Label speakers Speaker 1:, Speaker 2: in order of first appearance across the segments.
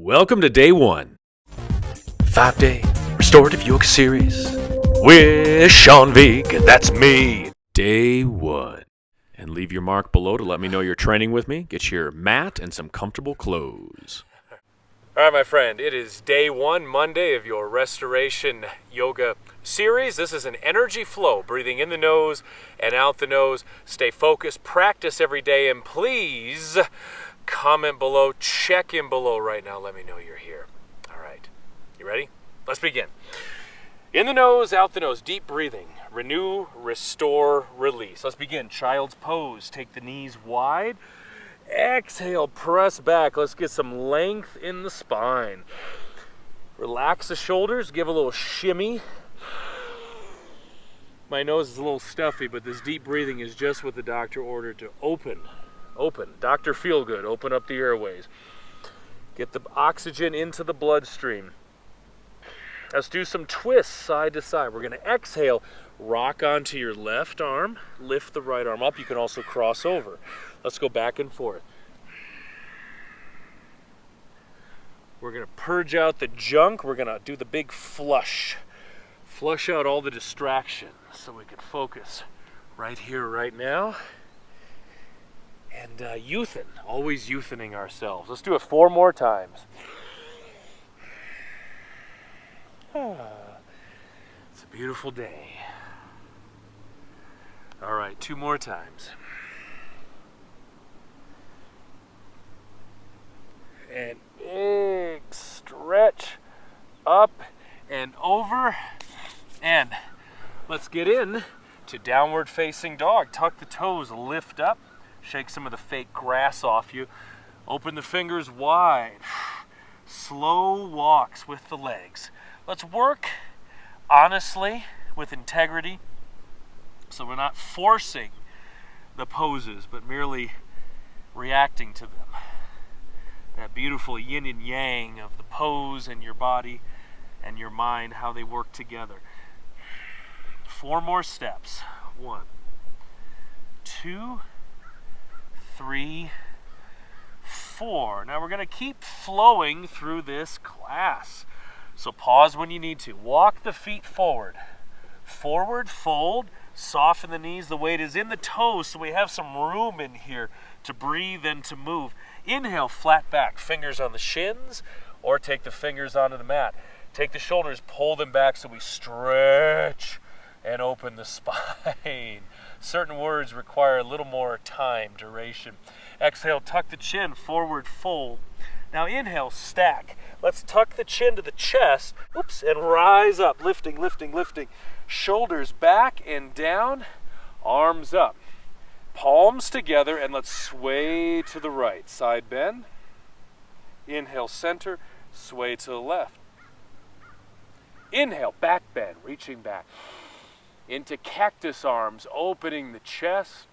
Speaker 1: Welcome to day one, 5-day restorative yoga series with Sean Vigue. That's me. Day one. And leave your mark below to let me know you're training with me. Get your mat and some comfortable clothes. All right, my friend, it is day one, Monday of your restoration yoga series. This is an energy flow, breathing in the nose and out the nose. Stay focused, practice every day, and please comment below, check in below right now. Let me know you're here. All right, you ready? Let's begin. In the nose, out the nose, deep breathing. Renew, restore, release. Let's begin. Child's pose. Take the knees wide. Exhale, press back. Let's get some length in the spine. Relax the shoulders, give a little shimmy. My nose is a little stuffy, but this deep breathing is just what the doctor ordered to open. Open. Dr. Feelgood, open up the airways. Get the oxygen into the bloodstream. Let's do some twists side to side. We're going to exhale, rock onto your left arm, lift the right arm up. You can also cross over. Let's go back and forth. We're going to purge out the junk. We're going to do the big flush. Flush out all the distractions so we can focus right here, right now. And youthen, always youthening ourselves. Let's do it 4 more times. It's a beautiful day. All right, 2 more times. And big stretch up and over. And let's get in to downward facing dog. Tuck the toes, lift up. Shake some of the fake grass off you. Open the fingers wide. Slow walks with the legs. Let's work honestly with integrity so we're not forcing the poses but merely reacting to them. That beautiful yin and yang of the pose and your body and your mind, how they work together. 4 more steps. 1, 2, 3, 4. Now we're going to keep flowing through this class. So pause when you need to. Walk the feet forward. Forward, fold, soften the knees. The weight is in the toes, so we have some room in here to breathe and to move. Inhale, flat back, fingers on the shins, or take the fingers onto the mat. Take the shoulders, pull them back so we stretch and open the spine. Certain words require a little more time, duration. Exhale, tuck the chin, forward fold. Now inhale, stack. Let's tuck the chin to the chest, and rise up, lifting, lifting, lifting. Shoulders back and down, arms up. Palms together, and let's sway to the right. Side bend. Inhale, center, sway to the left. Inhale, back bend, reaching back. Into cactus arms, opening the chest.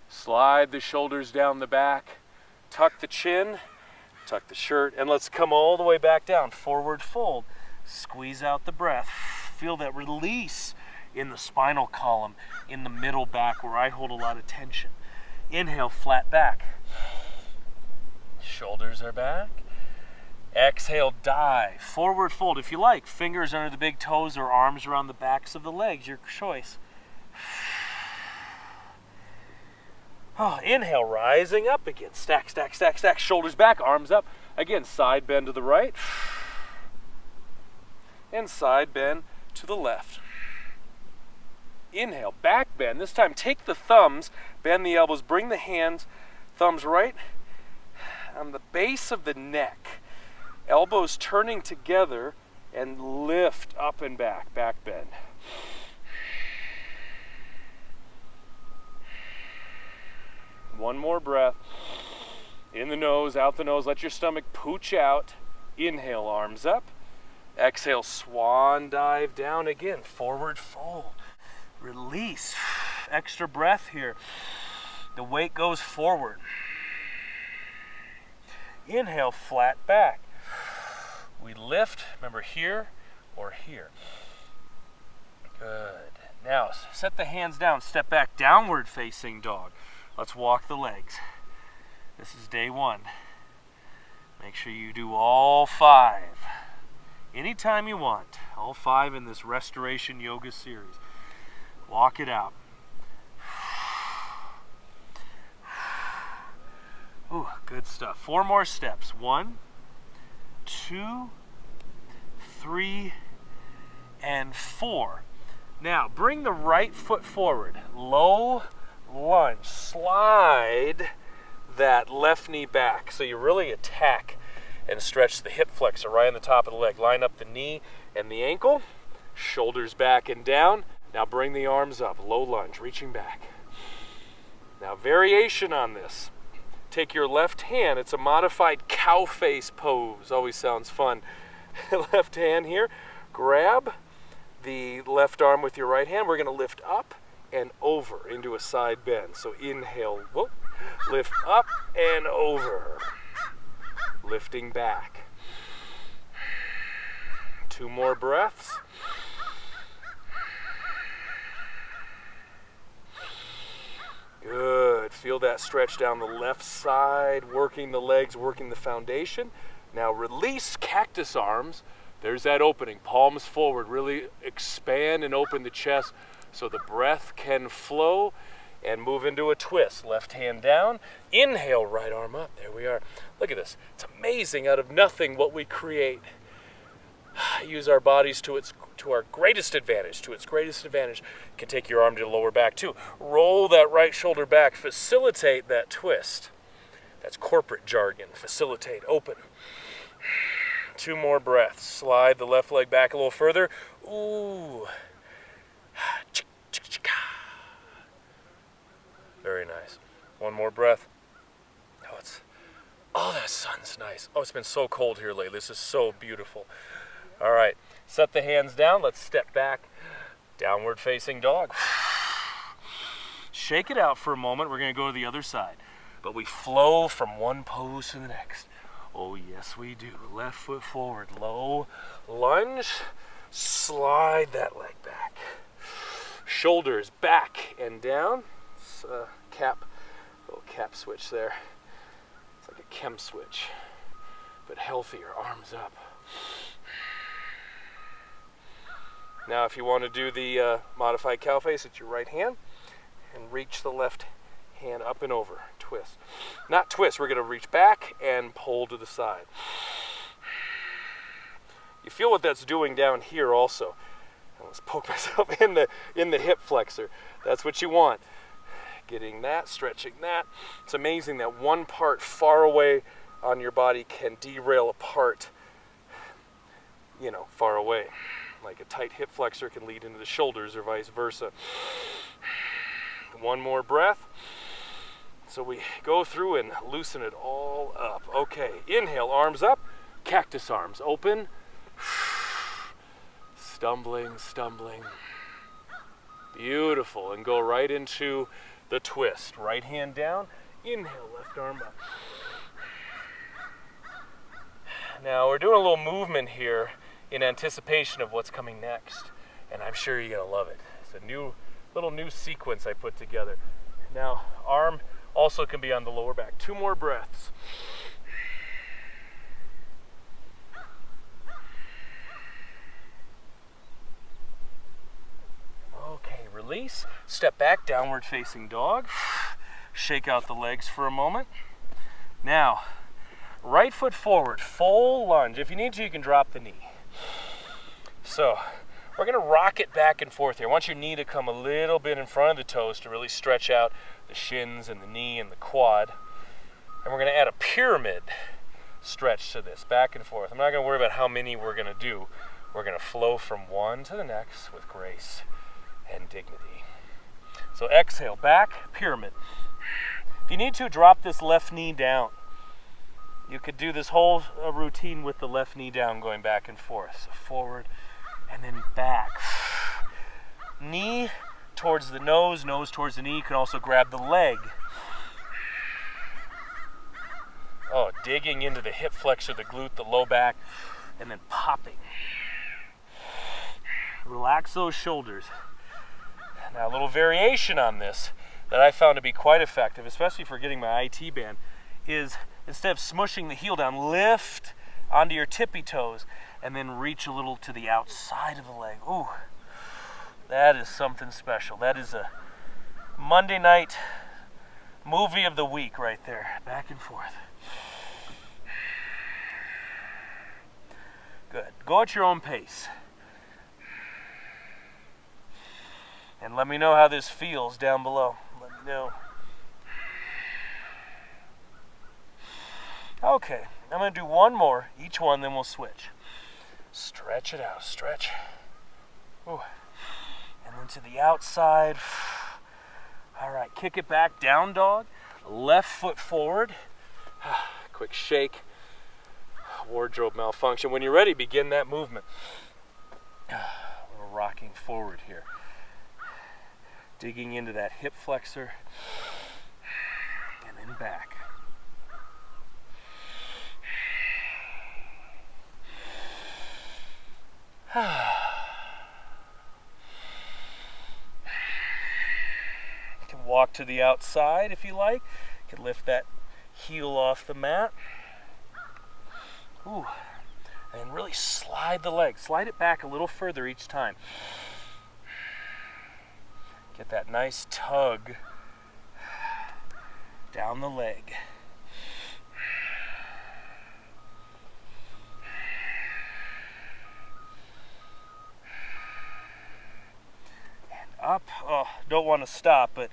Speaker 1: Slide the shoulders down the back. Tuck the chin, tuck the shirt, and let's come all the way back down. Forward fold. Squeeze out the breath. Feel that release in the spinal column, in the middle back where I hold a lot of tension. Inhale, flat back. Shoulders are back. Exhale, dive. Forward fold. If you like, fingers under the big toes or arms around the backs of the legs, your choice. Oh, inhale, rising up again. Stack, stack, stack, stack. Shoulders back, arms up. Again, side bend to the right. And side bend to the left. Inhale, back bend. This time, take the thumbs, bend the elbows, bring the hands, thumbs right on the base of the neck. Elbows turning together and lift up and back, back bend. One more breath. In the nose, out the nose. Let your stomach pooch out. Inhale, arms up. Exhale, swan dive down again. Forward fold. Release. Extra breath here. The weight goes forward. Inhale, flat back. We lift, remember, here or here. Good. Now, set the hands down, step back, downward facing dog. Let's walk the legs. This is day one. Make sure you do all 5. Anytime you want. All 5 in this Restoration Yoga series. Walk it out. Ooh, good stuff. 4 more steps. 1, 2, 3, and 4. Now, bring the right foot forward. Low lunge. Slide that left knee back so you really attack and stretch the hip flexor right on the top of the leg. Line up the knee and the ankle. Shoulders back and down. Now bring the arms up. Low lunge, reaching back. Now, variation on this. Take your left hand. It's a modified cow face pose. Always sounds fun. Left hand here. Grab the left arm with your right hand. We're going to lift up and over into a side bend. So inhale, whoop, lift up and over. Lifting back. 2 more breaths. Good. Feel that stretch down the left side, working the legs, working the foundation. Now release cactus arms. There's that opening. Palms forward. Really expand and open the chest so the breath can flow and move into a twist. Left hand down. Inhale, right arm up. There we are. Look at this. It's amazing out of nothing what we create. Use our bodies to our greatest advantage. To its greatest advantage. You can take your arm to the lower back too. Roll that right shoulder back. Facilitate that twist. That's corporate jargon. Facilitate. Open. 2 more breaths. Slide the left leg back a little further. Ooh. Very nice. 1 more breath. Oh, that sun's nice. Oh, it's been so cold here lately. This is so beautiful. All right. Set the hands down. Let's step back. Downward facing dog. Shake it out for a moment. We're going to go to the other side. But we flow from one pose to the next. Oh, yes, we do. Left foot forward. Low lunge. Slide that leg back. Shoulders back and down. It's a little cap switch there. It's like a chem switch, but healthier. Arms up. Now, if you want to do the modified cow face, it's your right hand, and reach the left hand up and over. Twist. Not twist. We're going to reach back and pull to the side. You feel what that's doing down here also. Let's poke myself in the hip flexor. That's what you want. Getting that, stretching that. It's amazing that one part far away on your body can derail a part, far away. Like a tight hip flexor can lead into the shoulders or vice versa. 1 more breath. So we go through and loosen it all up. Okay, inhale, arms up, cactus arms, open. Stumbling. Beautiful, and go right into the twist. Right hand down, inhale, left arm up. Now we're doing a little movement here in anticipation of what's coming next, and I'm sure you're gonna love it. It's a little new sequence I put together. Now, arm also can be on the lower back. 2 more breaths. Okay, release. Step back, downward facing dog. Shake out the legs for a moment. Now, right foot forward, full lunge. If you need to, you can drop the knee. So, we're going to rock it back and forth here. I want your knee to come a little bit in front of the toes to really stretch out the shins and the knee and the quad. And we're going to add a pyramid stretch to this, back and forth. I'm not going to worry about how many we're going to do. We're going to flow from one to the next with grace and dignity. So exhale, back, pyramid. If you need to, drop this left knee down. You could do this whole routine with the left knee down, going back and forth. So forward and then back. Knee towards the nose, nose towards the knee. You can also grab the leg. Oh, digging into the hip flexor, the glute, the low back, and then popping. Relax those shoulders. Now, a little variation on this that I found to be quite effective, especially for getting my IT band, is instead of smushing the heel down, lift onto your tippy toes and then reach a little to the outside of the leg. Ooh, that is something special. That is a Monday night movie of the week right there. Back and forth. Good. Go at your own pace. And let me know how this feels down below. Let me know. Okay, I'm going to do one more, each one, then we'll switch. Stretch it out, stretch. Ooh. And then to the outside. All right, kick it back, down dog. Left foot forward. Quick shake. Wardrobe malfunction. When you're ready, begin that movement. We're rocking forward here. Digging into that hip flexor. And then back. You can walk to the outside if you like. You can lift that heel off the mat. Ooh. And really slide the leg. Slide it back a little further each time. Get that nice tug down the leg. Up. Oh, don't want to stop, but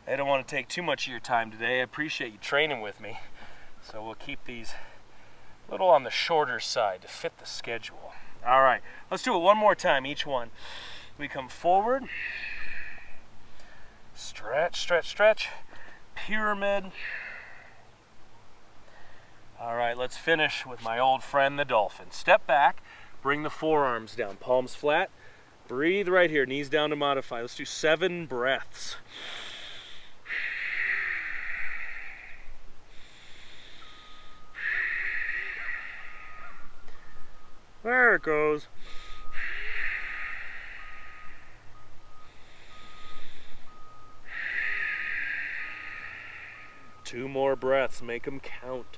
Speaker 1: I don't want to take too much of your time today. I appreciate you training with me. So we'll keep these a little on the shorter side to fit the schedule. All right, let's do it one more time, each one. We come forward. Stretch, stretch, stretch. Pyramid. All right, let's finish with my old friend, the dolphin. Step back, bring the forearms down, palms flat. Breathe right here, knees down to modify. Let's do 7 breaths. There it goes. Two more breaths, make them count.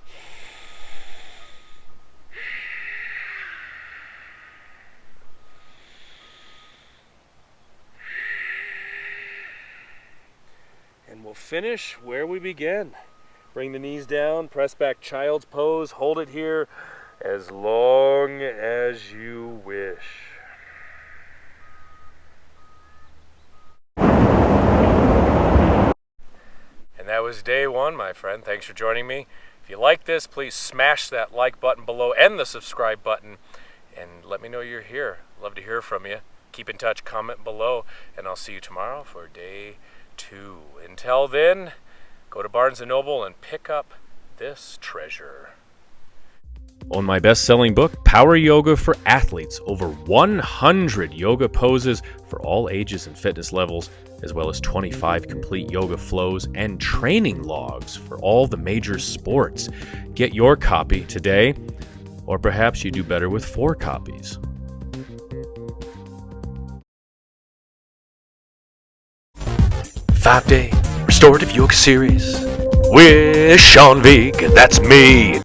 Speaker 1: And we'll finish where we began. Bring the knees down, press back child's pose, hold it here as long as you wish. And that was day one, my friend. Thanks for joining me. If you like this, please smash that like button below and the subscribe button. And let me know you're here. Love to hear from you. Keep in touch, comment below, and I'll see you tomorrow for day 2. Until then, go to Barnes & Noble and pick up this treasure. On my best-selling book, Power Yoga for Athletes, over 100 yoga poses for all ages and fitness levels, as well as 25 complete yoga flows and training logs for all the major sports. Get your copy today, or perhaps you do better with 4 copies. 5-day restorative yoga series with Vigue. That's me.